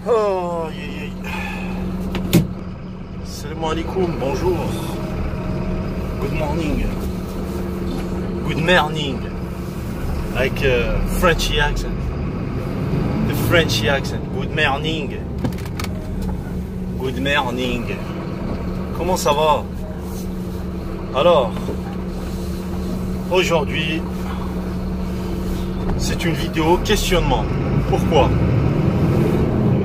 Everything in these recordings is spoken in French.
Oh, salam alaikum, bonjour. Good morning. Good morning. Avec Frenchy accent. The Frenchy accent. Good morning. Good morning. Comment ça va? Alors, aujourd'hui, c'est une vidéo questionnement. Pourquoi?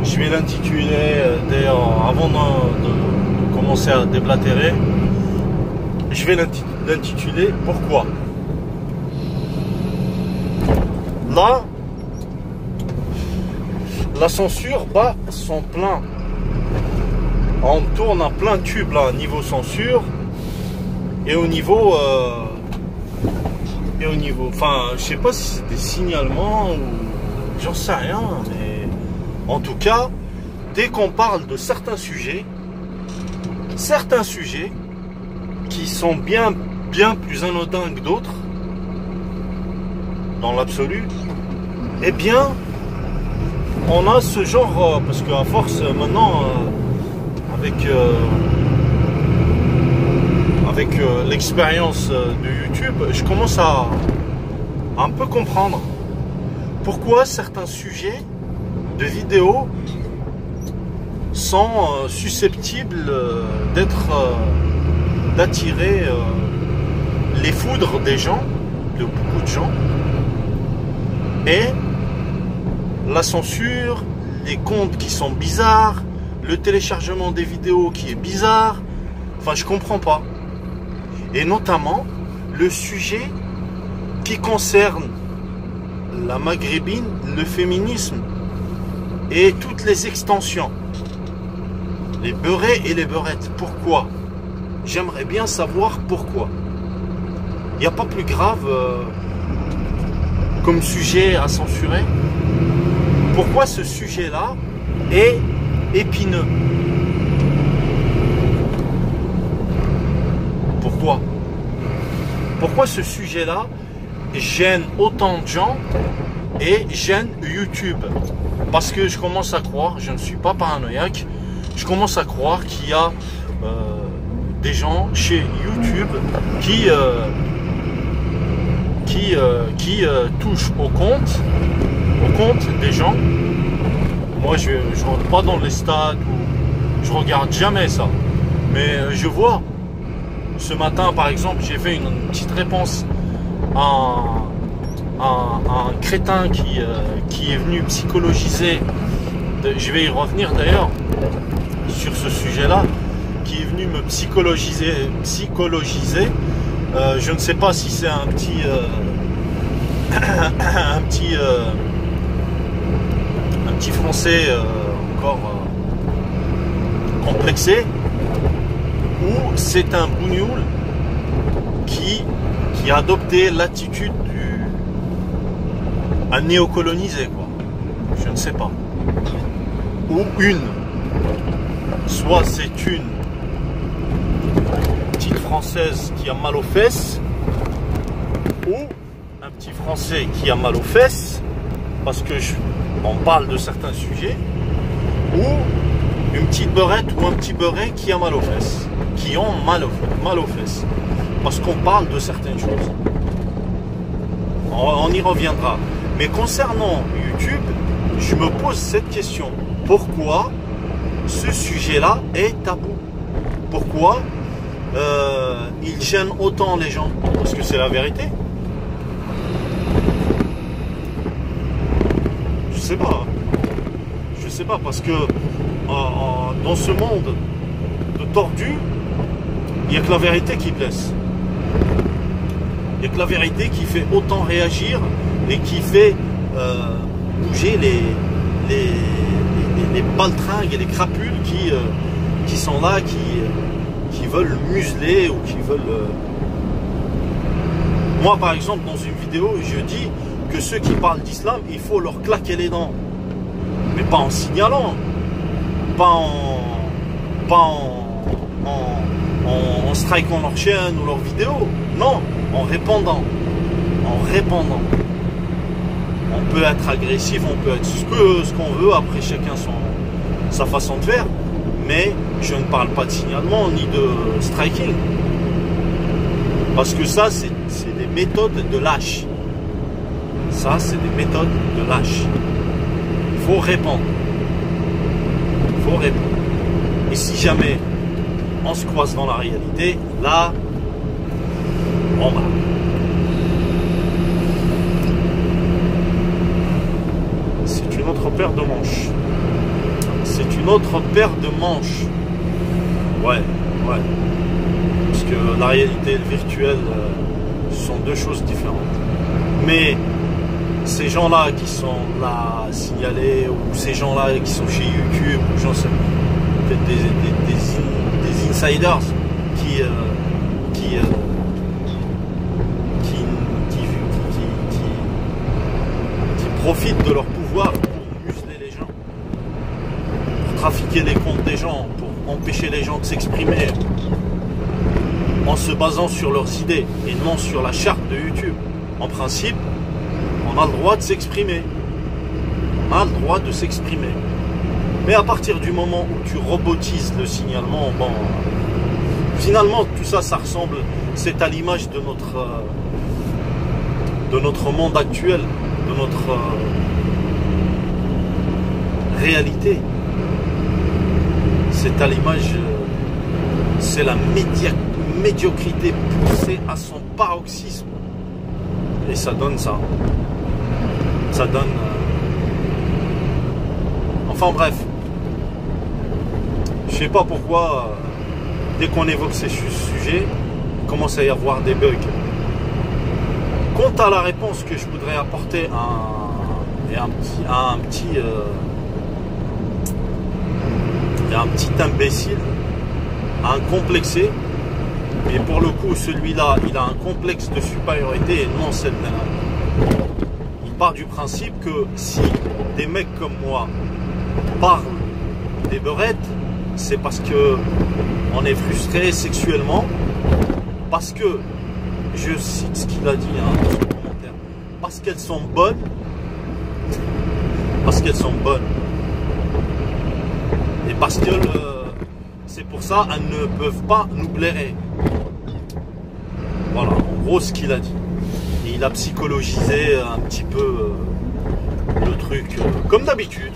Je vais l'intituler, d'ailleurs, avant de commencer à déblatérer, je vais l'intituler Pourquoi? Là, la censure bat son plein. On tourne à plein tube là, niveau censure et au niveau enfin, je sais pas si c'est des signalements ou j'en sais rien, mais en tout cas, dès qu'on parle de certains sujets qui sont bien plus anodins que d'autres, dans l'absolu, eh bien, on a ce genre, parce qu'à force maintenant, avec l'expérience de YouTube, je commence à un peu comprendre pourquoi certains sujets de vidéos sont susceptibles d'attirer les foudres des gens, de beaucoup de gens, et la censure, les comptes qui sont bizarres, le téléchargement des vidéos qui est bizarre. Enfin, je comprends pas. Et notamment le sujet qui concerne la maghrébine, le féminisme et toutes les extensions, les beurrés et les beurrettes. Pourquoi? J'aimerais bien savoir pourquoi. Il n'y a pas plus grave comme sujet à censurer. Pourquoi ce sujet-là est épineux? Pourquoi ce sujet-là gêne autant de gens et gêne YouTube? Parce que je commence à croire, je ne suis pas paranoïaque, je commence à croire qu'il y a des gens chez YouTube qui touchent au compte des gens. Moi, je rentre pas dans les stades, je regarde jamais ça, mais je vois. Ce matin, par exemple, j'ai fait une petite réponse à un crétin qui est venu psychologiser. Je vais y revenir d'ailleurs sur ce sujet-là, qui est venu me psychologiser. Je ne sais pas si c'est un petit français encore complexé, ou c'est un bougnoul qui a adopté l'attitude à néocoloniser, quoi. Je ne sais pas. Ou soit c'est une petite française qui a mal aux fesses, ou un petit français qui a mal aux fesses, parce que on parle de certains sujets, ou une petite beurrette ou un petit beurret qui a mal aux fesses, qui ont mal aux fesses, parce qu'on parle de certaines choses. On y reviendra. Mais concernant YouTube, je me pose cette question. Pourquoi ce sujet-là est tabou? Pourquoi il gêne autant les gens? Parce que c'est la vérité. Je sais pas. Je sais pas, parce que dans ce monde de tordus, il n'y a que la vérité qui blesse. Il n'y a que la vérité qui fait autant réagir et qui fait bouger les baltringues et les crapules qui sont là, qui veulent museler ou qui veulent... Moi, par exemple, dans une vidéo, je dis que ceux qui parlent d'islam, il faut leur claquer les dents. Mais pas en signalant, pas en strikant leur chaîne ou leur vidéo. Non, en répondant. En On peut être agressif, on peut être ce qu'on veut, après chacun sa façon de faire, mais je ne parle pas de signalement ni de striking. Parce que ça, c'est des méthodes de lâche. Ça, c'est des méthodes de lâche. Il faut répondre. Il faut répondre. Et si jamais on se croise dans la réalité, là, on va. C'est une autre paire de manches. C'est une autre paire de manches. Ouais, ouais. Parce que la réalité et le virtuel sont deux choses différentes. Mais ces gens-là qui sont là signalés, ou ces gens-là qui sont chez YouTube, ou j'en sais peut-être des insiders qui profitent de leur pouvoir pour museler les gens, pour trafiquer les comptes des gens, pour empêcher les gens de s'exprimer en se basant sur leurs idées et non sur la charte de YouTube. En principe, on a le droit de s'exprimer. On a le droit de s'exprimer. Mais à partir du moment où tu robotises le signalement, bon, finalement tout ça, ça ressemble, c'est à l'image de notre monde actuel, de notre réalité. C'est à l'image, c'est la médiocrité poussée à son paroxysme. Et ça donne ça. Ça donne... Enfin bref. Je sais pas pourquoi, dès qu'on évoque ces sujets, il commence à y avoir des bugs. Quant à la réponse que je voudrais apporter à un petit imbécile, à un complexé, et pour le coup celui-là il a un complexe de supériorité et non celle d'un. Il part du principe que si des mecs comme moi parlent des beurettes, c'est parce que on est frustré sexuellement, parce que, je cite ce qu'il a dit dans son commentaire, parce qu'elles sont bonnes, parce qu'elles sont bonnes, et parce que c'est pour ça elles ne peuvent pas nous blairer. Voilà, en gros ce qu'il a dit. Et il a psychologisé un petit peu le truc, comme d'habitude,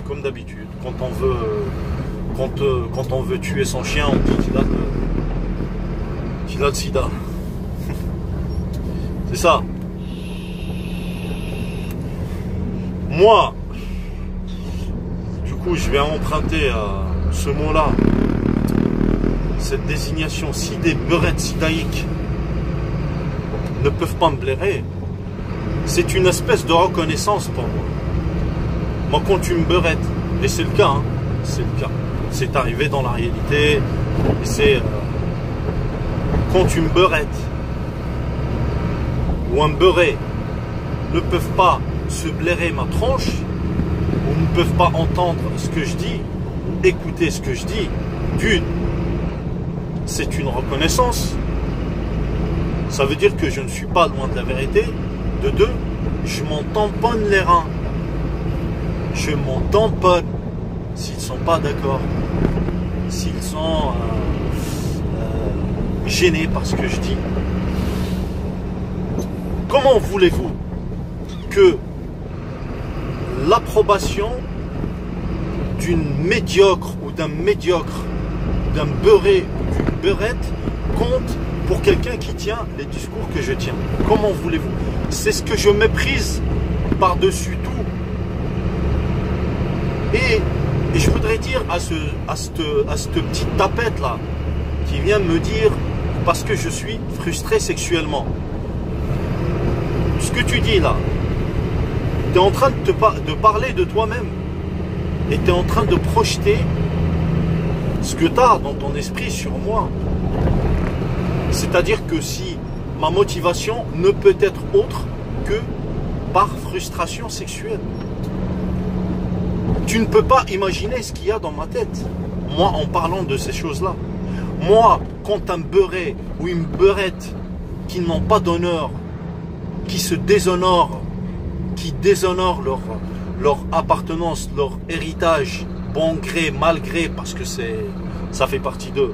quand on veut tuer son chien, on dit qu'il a le sida. C'est ça. Moi, du coup, je vais emprunter ce mot-là, cette désignation. Si des beurettes sidaïques ne peuvent pas me blairer, c'est une espèce de reconnaissance pour moi. Moi, quand tu me beurettes, et c'est le cas, hein, c'est le cas, c'est arrivé dans la réalité, et c'est quand tu me beurettes ou un beurré ne peuvent pas se blairer ma tronche, ou ne peuvent pas entendre ce que je dis, écouter ce que je dis, d'une, c'est une reconnaissance. Ça veut dire que je ne suis pas loin de la vérité. De deux, je m'en tamponne les reins. Je m'en tamponne s'ils ne sont pas d'accord. S'ils sont gênés par ce que je dis. Comment voulez-vous que l'approbation d'une médiocre ou d'un médiocre, d'un beurré ou d'une beurette compte pour quelqu'un qui tient les discours que je tiens? Comment voulez-vous? C'est ce que je méprise par-dessus tout. Et je voudrais dire à cette petite tapette là qui vient me dire parce que je suis frustré sexuellement. Ce que tu dis là, tu es en train de parler de toi-même et tu es en train de projeter ce que tu as dans ton esprit sur moi. C'est-à-dire que si ma motivation ne peut être autre que par frustration sexuelle. Tu ne peux pas imaginer ce qu'il y a dans ma tête, moi, en parlant de ces choses-là. Moi, quand un beurré ou une beurette qui n'ont pas d'honneur, qui se déshonorent qui déshonorent leur appartenance, leur héritage, bon gré, mal gré, parce que ça fait partie d'eux.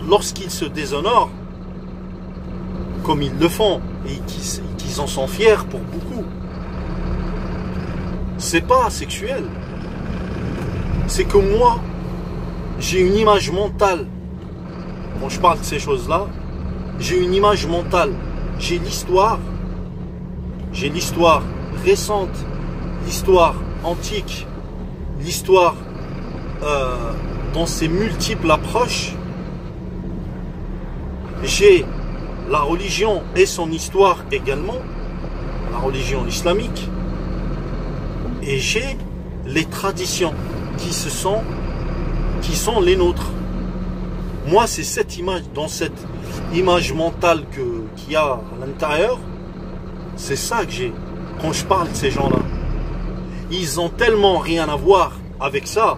Lorsqu'ils se déshonorent, comme ils le font, et qu'ils en sont fiers pour beaucoup, c'est pas sexuel. C'est que moi, j'ai une image mentale. Quand je parle de ces choses-là, j'ai une image mentale. J'ai l'histoire récente, l'histoire antique, l'histoire dans ses multiples approches. J'ai la religion et son histoire également, la religion islamique, et j'ai les traditions qui sont les nôtres. Moi, c'est cette image, dans cette image mentale qu'il y a à l'intérieur, c'est ça que j'ai quand je parle de ces gens-là. Ils ont tellement rien à voir avec ça,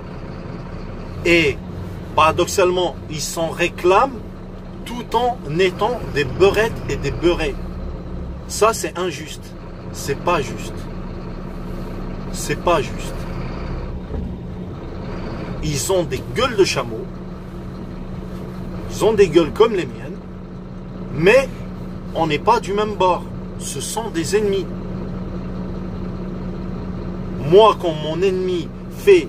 et paradoxalement, ils s'en réclament tout en étant des beurettes et des beurrés. Ça, c'est injuste. C'est pas juste. C'est pas juste. Ils ont des gueules de chameau. Ils ont des gueules comme les miennes. Mais on n'est pas du même bord. Ce sont des ennemis. Moi, quand mon ennemi fait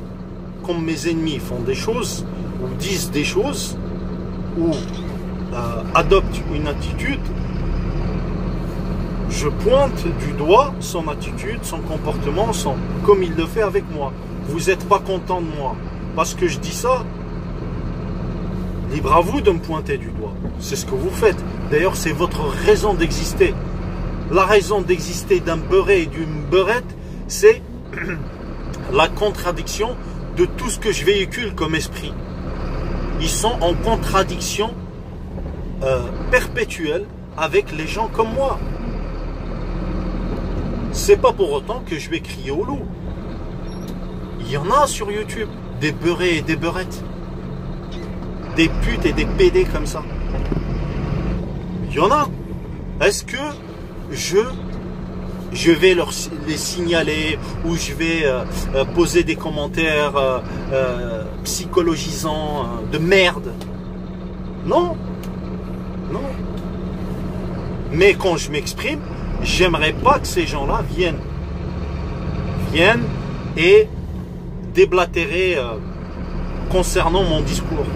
comme mes ennemis font des choses, ou disent des choses, ou adopte une attitude, je pointe du doigt son attitude, son comportement, comme il le fait avec moi. Vous n'êtes pas content de moi parce que je dis ça, libre à vous de me pointer du doigt. C'est ce que vous faites. D'ailleurs, c'est votre raison d'exister. La raison d'exister d'un beurré et d'une beurrette, c'est la contradiction de tout ce que je véhicule comme esprit. Ils sont en contradiction perpétuelle avec les gens comme moi. C'est pas pour autant que je vais crier au loup. Il y en a sur YouTube, des beurrés et des beurrettes, des putes et des PD comme ça. Il y en a. Est-ce que je vais les signaler ou je vais poser des commentaires psychologisants de merde? Non. Non. Mais quand je m'exprime, j'aimerais pas que ces gens-là viennent et déblatérer concernant mon discours.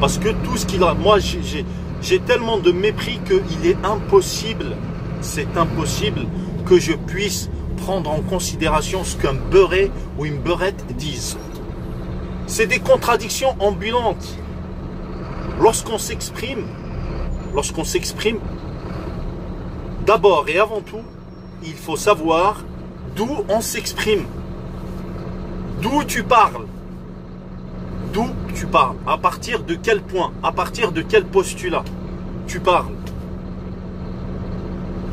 Parce que tout ce qu'il a, moi j'ai tellement de mépris qu'il est impossible, c'est impossible que je puisse prendre en considération ce qu'un beurré ou une beurrette disent. C'est des contradictions ambulantes. Lorsqu'on s'exprime, d'abord et avant tout, il faut savoir d'où on s'exprime. D'où tu parles. D'où tu parles. À partir de quel point, à partir de quel postulat tu parles.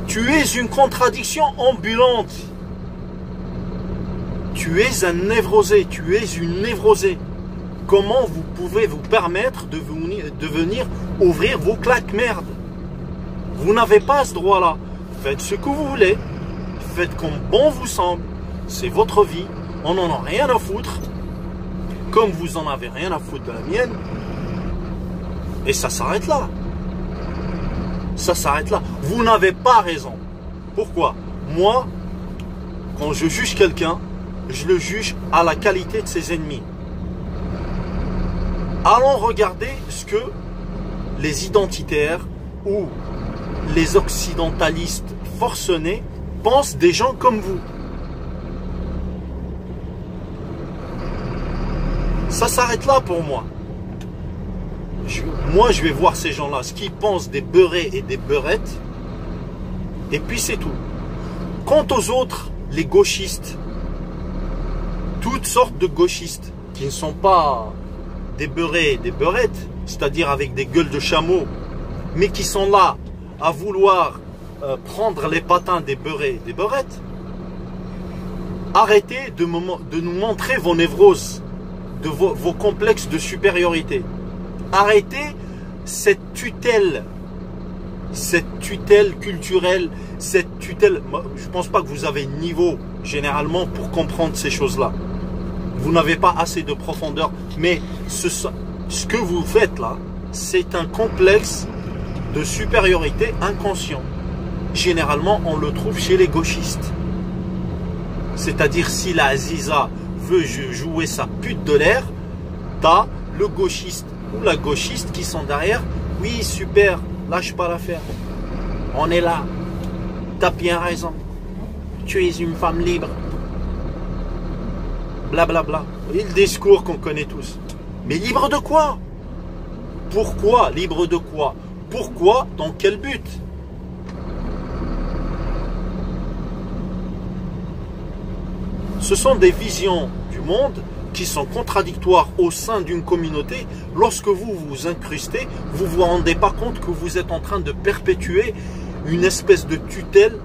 Tu es une contradiction ambulante. Tu es un névrosé, tu es une névrosée. Comment vous pouvez vous permettre de venir ouvrir vos claques merde? Vous n'avez pas ce droit-là. Faites ce que vous voulez. Faites comme bon vous semble. C'est votre vie. On n'en a rien à foutre. Comme vous en avez rien à foutre de la mienne. Et ça s'arrête là. Ça s'arrête là. Vous n'avez pas raison. Pourquoi? Moi, quand je juge quelqu'un, je le juge à la qualité de ses ennemis. Allons regarder ce que les identitaires ou les occidentalistes forcenés pensent des gens comme vous. Ça s'arrête là pour moi. Moi, je vais voir ces gens-là, ce qu'ils pensent des beurrés et des beurrettes, et puis c'est tout. Quant aux autres, les gauchistes, toutes sortes de gauchistes, qui ne sont pas des beurrés et des beurrettes, c'est-à-dire avec des gueules de chameau, mais qui sont là à vouloir prendre les patins des beurrés et des beurrettes, arrêtez de nous montrer vos névroses, de vos complexes de supériorité. Arrêtez cette tutelle cette tutelle culturelle, cette tutelle... Je ne pense pas que vous avez le niveau, généralement, pour comprendre ces choses-là. Vous n'avez pas assez de profondeur. Mais ce que vous faites là, c'est un complexe de supériorité inconscient. Généralement, on le trouve chez les gauchistes. C'est-à-dire, si la Aziza veut jouer sa pute de l'air, t'as le gauchiste ou la gauchiste qui sont derrière. Oui, super, lâche pas l'affaire. On est là. T'as bien raison. Tu es une femme libre. Blablabla. Bla bla. Vous voyez le discours qu'on connaît tous. Mais libre de quoi? Pourquoi? Libre de quoi? Pourquoi? Dans quel but? Ce sont des visions du monde qui sont contradictoires au sein d'une communauté. Lorsque vous vous incrustez, vous ne vous rendez pas compte que vous êtes en train de perpétuer une espèce de tutelle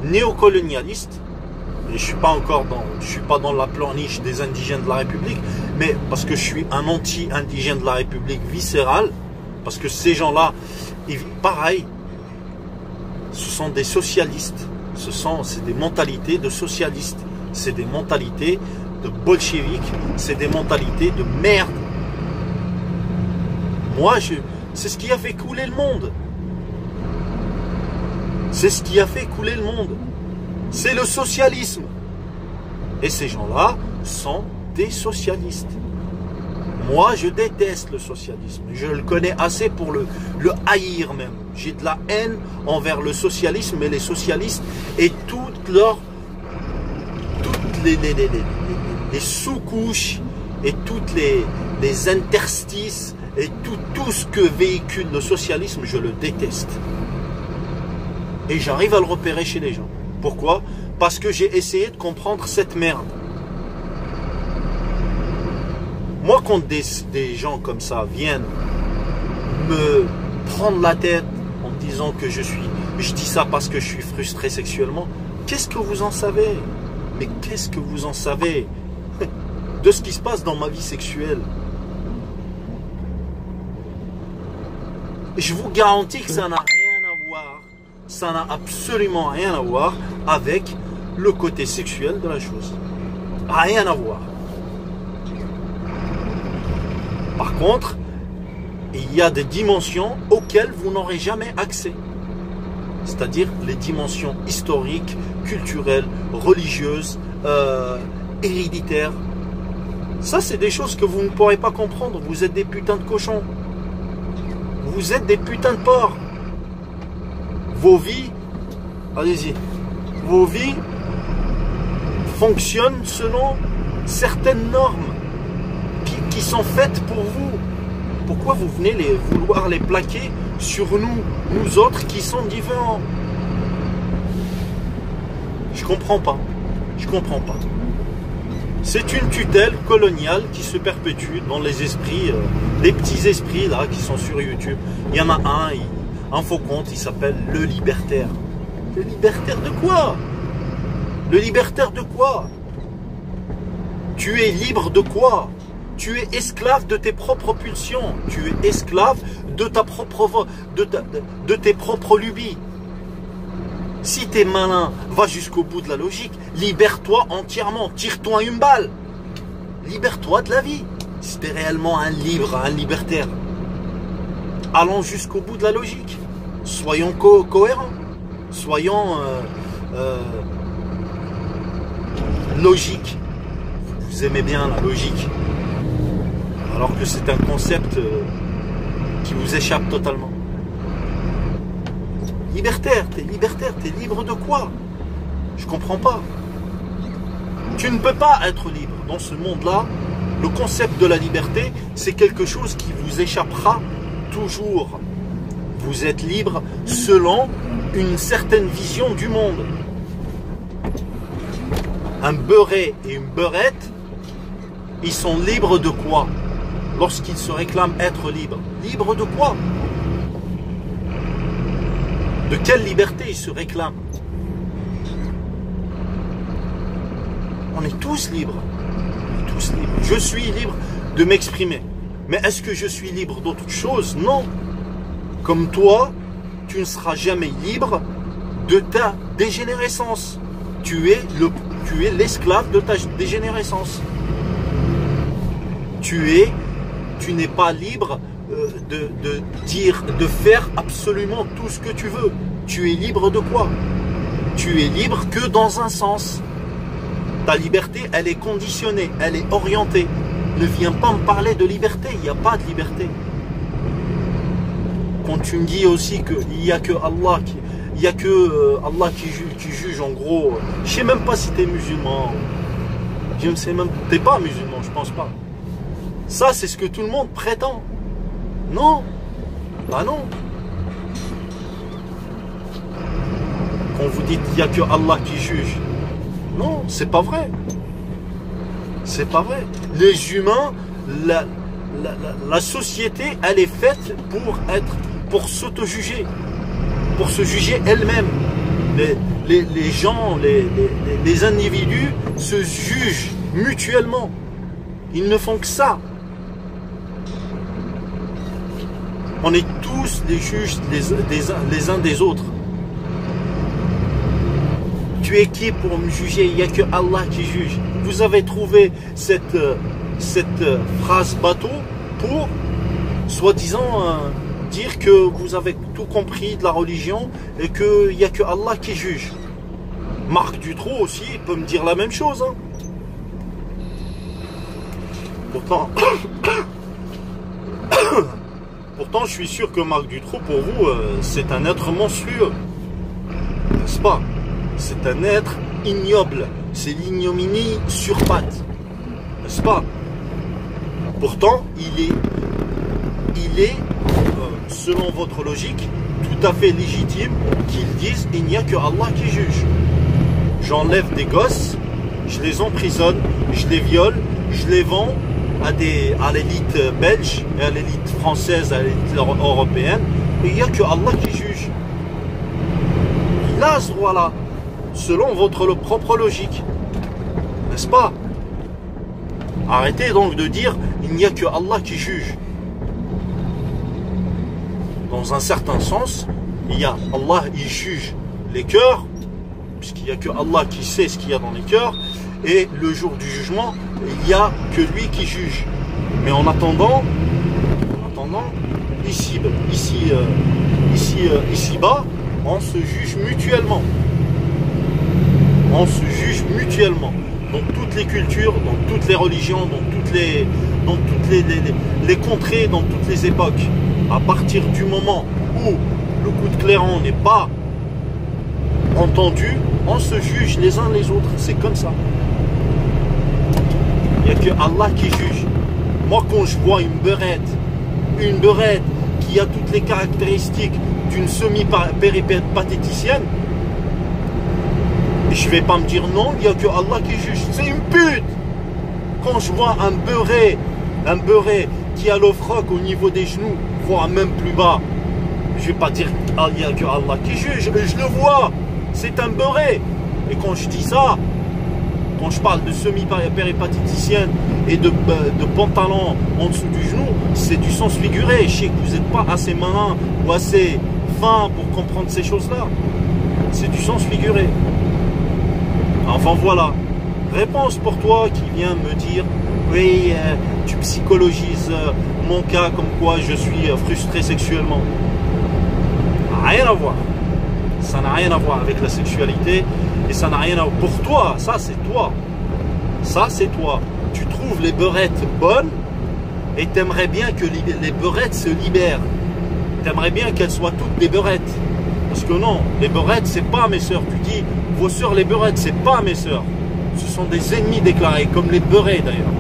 néocolonialiste. Et je suis pas dans la planiche des indigènes de la République, mais parce que je suis un anti-indigène de la République viscéral, parce que ces gens-là, pareil, ce sont des socialistes, c'est des mentalités de socialistes, c'est des mentalités de bolcheviques, c'est des mentalités de merde. Moi, c'est ce qui a fait couler le monde. C'est ce qui a fait couler le monde. C'est le socialisme. Et ces gens-là sont des socialistes. Moi, je déteste le socialisme. Je le connais assez pour le haïr même. J'ai de la haine envers le socialisme et les socialistes et toutes les sous-couches et toutes les interstices et tout ce que véhicule le socialisme, je le déteste. Et j'arrive à le repérer chez les gens. Pourquoi? Parce que j'ai essayé de comprendre cette merde. Moi, quand des gens comme ça viennent me prendre la tête en me disant que je dis ça parce que je suis frustré sexuellement, qu'est-ce que vous en savez? Mais qu'est-ce que vous en savez de ce qui se passe dans ma vie sexuelle? Je vous garantis que ça n'a rien à voir. Ça n'a absolument rien à voir avec le côté sexuel de la chose. Rien à voir. Par contre, il y a des dimensions auxquelles vous n'aurez jamais accès. C'est-à-dire les dimensions historiques, culturelles, religieuses, héréditaires. Ça, c'est des choses que vous ne pourrez pas comprendre. Vous êtes des putains de cochons. Vous êtes des putains de porcs. Vos vies, allez-y, vos vies fonctionnent selon certaines normes qui sont faites pour vous. Pourquoi vous venez vouloir les plaquer sur nous autres qui sont différents? Je comprends pas. Je comprends pas. C'est une tutelle coloniale qui se perpétue dans les esprits, les petits esprits là qui sont sur YouTube. Il y en a un faux compte, il s'appelle Le Libertaire. Le libertaire de quoi? Le libertaire de quoi? Tu es libre de quoi? Tu es esclave de tes propres pulsions. Tu es esclave de tes propres lubies. Si tu es malin, va jusqu'au bout de la logique. Libère-toi entièrement. Tire-toi une balle. Libère-toi de la vie. Si tu es réellement un libertaire. Allons jusqu'au bout de la logique. Soyons cohérents. Soyons logiques. Vous aimez bien la logique. Alors que c'est un concept qui vous échappe totalement. Libertaire, t'es libre de quoi? Je comprends pas. Tu ne peux pas être libre. Dans ce monde-là, le concept de la liberté, c'est quelque chose qui vous échappera toujours. Vous êtes libre selon une certaine vision du monde. Un beurré et une beurette, ils sont libres de quoi? Lorsqu'ils se réclament être libres. Libres de quoi? De quelle liberté ils se réclament? On est tous libres. On est tous libres. Je suis libre de m'exprimer. Mais est-ce que je suis libre d'autre chose? Non. Comme toi, tu ne seras jamais libre de ta dégénérescence. Tu es l'esclave de ta dégénérescence. Tu n'es pas libre de faire absolument tout ce que tu veux. Tu es libre de quoi? Tu es libre que dans un sens. Ta liberté, elle est conditionnée, elle est orientée. Ne viens pas me parler de liberté, il n'y a pas de liberté. Quand tu me dis aussi qu'il n'y a que Allah qui juge en gros, je ne sais même pas si tu es musulman. Je ne sais même pas. Tu n'es pas musulman, je pense pas. Ça, c'est ce que tout le monde prétend. Non. Bah non. Quand vous dites qu'il n'y a que Allah qui juge. Non, c'est pas vrai. C'est pas vrai. Les humains, la société, elle est faite pour s'auto-juger. Pour se juger elle-même. Les gens, les individus se jugent mutuellement. Ils ne font que ça. On est tous les juges les uns des autres. Tu es qui pour me juger? Il n'y a que Allah qui juge. Vous avez trouvé cette phrase bateau pour, soi-disant, dire que vous avez tout compris de la religion et qu'il n'y a que Allah qui juge. Marc Dutroux aussi peut me dire la même chose. Hein. Pourtant, je suis sûr que Marc Dutroux, pour vous, c'est un être monstrueux. N'est-ce pas? C'est un être ignoble. C'est l'ignominie sur pattes. N'est-ce pas? Pourtant, il est, selon votre logique, tout à fait légitime qu'ils disent il n'y a que Allah qui juge. J'enlève des gosses, je les emprisonne, je les viole, je les vends à l'élite belge, à l'élite française, à l'élite européenne, et il n'y a que Allah qui juge. Il a ce droit-là, selon votre propre logique. N'est-ce pas? Arrêtez donc de dire il n'y a que Allah qui juge. Dans un certain sens, Allah, il juge les cœurs, puisqu'il n'y a que Allah qui sait ce qu'il y a dans les cœurs, et le jour du jugement, il n'y a que lui qui juge. Mais en attendant, ici-bas, on se juge mutuellement. On se juge mutuellement. Dans toutes les cultures, dans toutes les religions, dans toutes les contrées, dans toutes les époques. À partir du moment où le coup de clairon n'est pas entendu, on se juge les uns les autres. C'est comme ça. Il n'y a que Allah qui juge. Moi, quand je vois une beurette qui a toutes les caractéristiques d'une semi-péripatéticienne, je ne vais pas me dire non, il n'y a que Allah qui juge. C'est une pute. Quand je vois un beurré qui a l'offroc au niveau des genoux, voire même plus bas, je ne vais pas dire il n'y a que Allah qui juge. Je le vois. C'est un beurré. Et quand je dis ça, quand je parle de semi-péripatéticienne et de pantalon en dessous du genou, c'est du sens figuré. Je sais que vous n'êtes pas assez malin ou assez fin pour comprendre ces choses-là. C'est du sens figuré. Enfin voilà. Réponse pour toi qui vient me dire oui, tu psychologises mon cas comme quoi je suis frustré sexuellement. Rien à voir. Ça n'a rien à voir avec la sexualité et ça n'a rien à voir. Pour toi, ça c'est toi. Ça c'est toi. Tu trouves les beurettes bonnes et t'aimerais bien que les beurettes se libèrent. T'aimerais bien qu'elles soient toutes des beurettes. Parce que non, les beurettes c'est pas mes sœurs. Tu dis vos sœurs les beurettes c'est pas mes sœurs. Ce sont des ennemis déclarés, comme les beurrés d'ailleurs.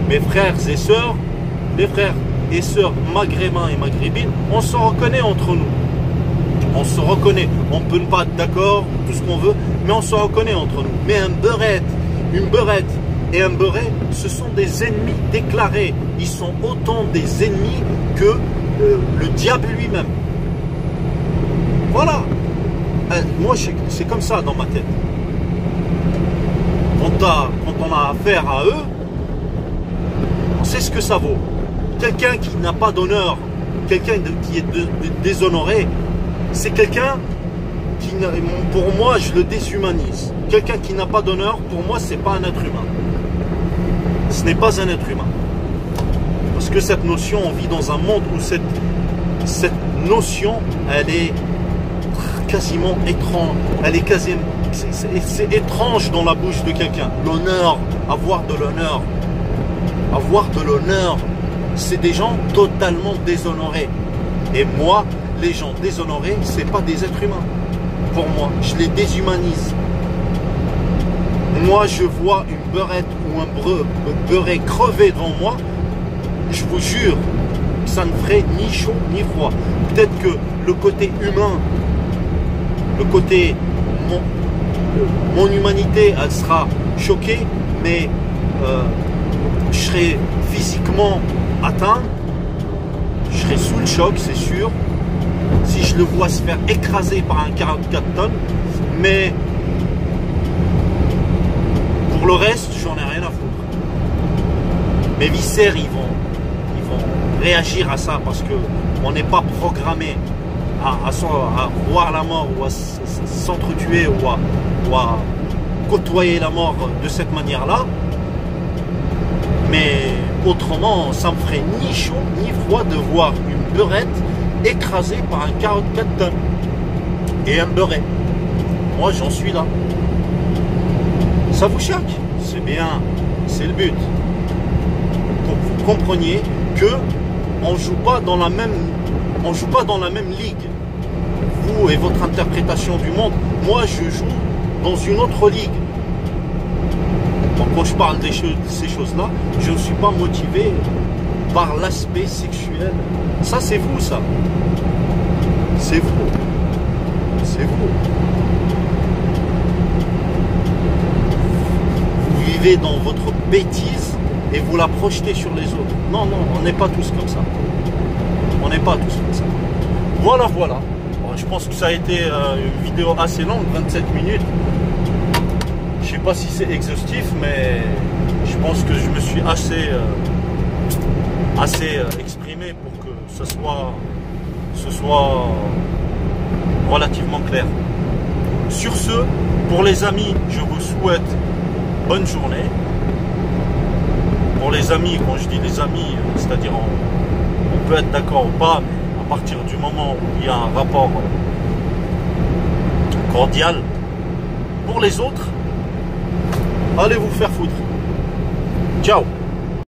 Mes frères et sœurs, les frères et sœurs maghrébins et maghrébines, on se reconnaît entre nous. On se reconnaît. On peut ne pas être d'accord, tout ce qu'on veut, mais on se reconnaît entre nous. Mais une beurette et un beurré, ce sont des ennemis déclarés. Ils sont autant des ennemis que le diable lui-même. Voilà. Moi, c'est comme ça dans ma tête. Quand on a affaire à eux, on sait ce que ça vaut. Quelqu'un qui n'a pas d'honneur, quelqu'un qui est déshonoré, c'est quelqu'un qui, pour moi, je le déshumanise. Quelqu'un qui n'a pas d'honneur, pour moi, c'est pas un être humain. Ce n'est pas un être humain. Parce que cette notion, on vit dans un monde où cette notion, elle est quasiment étrange. Elle est quasiment, c'est étrange dans la bouche de quelqu'un. L'honneur, avoir de l'honneur. Avoir de l'honneur, c'est des gens totalement déshonorés. Et moi, les gens déshonorés, c'est pas des êtres humains. Pour moi, je les déshumanise. Moi, je vois une beurette ou un beurret crevé devant moi, je vous jure, ça ne ferait ni chaud ni froid. Peut-être que le côté humain, le côté, mon humanité, elle sera choquée, mais je serai physiquement atteint, je serai sous le choc, c'est sûr, si je le vois se faire écraser par un 44 tonnes, mais pour le reste, j'en ai rien à foutre. Mes viscères, ils vont réagir à ça parce que on n'est pas programmé à voir la mort ou à s'entretuer ou à côtoyer la mort de cette manière-là. Mais autrement, ça me ferait ni chaud ni froid de voir une beurette écrasée par un 44 tonnes et un beurret. Moi, j'en suis là. Ça vous choque? C'est bien, c'est le but. Pour que vous compreniez que on joue pas dans la même ligue. Vous et votre interprétation du monde, moi je joue dans une autre ligue. Donc, quand je parle de ces choses-là, je ne suis pas motivé par l'aspect sexuel. Ça, c'est vous, ça. C'est vous. C'est vous. Vous vivez dans votre bêtise et vous la projetez sur les autres. Non, non, on n'est pas tous comme ça. On n'est pas tous comme ça. Voilà, voilà. Bon, je pense que ça a été une vidéo assez longue, 27 minutes. Je sais pas si c'est exhaustif, mais je pense que je me suis assez exprimé pour que ce soit relativement clair. Sur ce, pour les amis, je vous souhaite bonne journée. Pour les amis, quand je dis les amis, c'est-à-dire on peut être d'accord ou pas, mais à partir du moment où il y a un rapport cordial. Pour les autres, allez vous faire foutre. Ciao.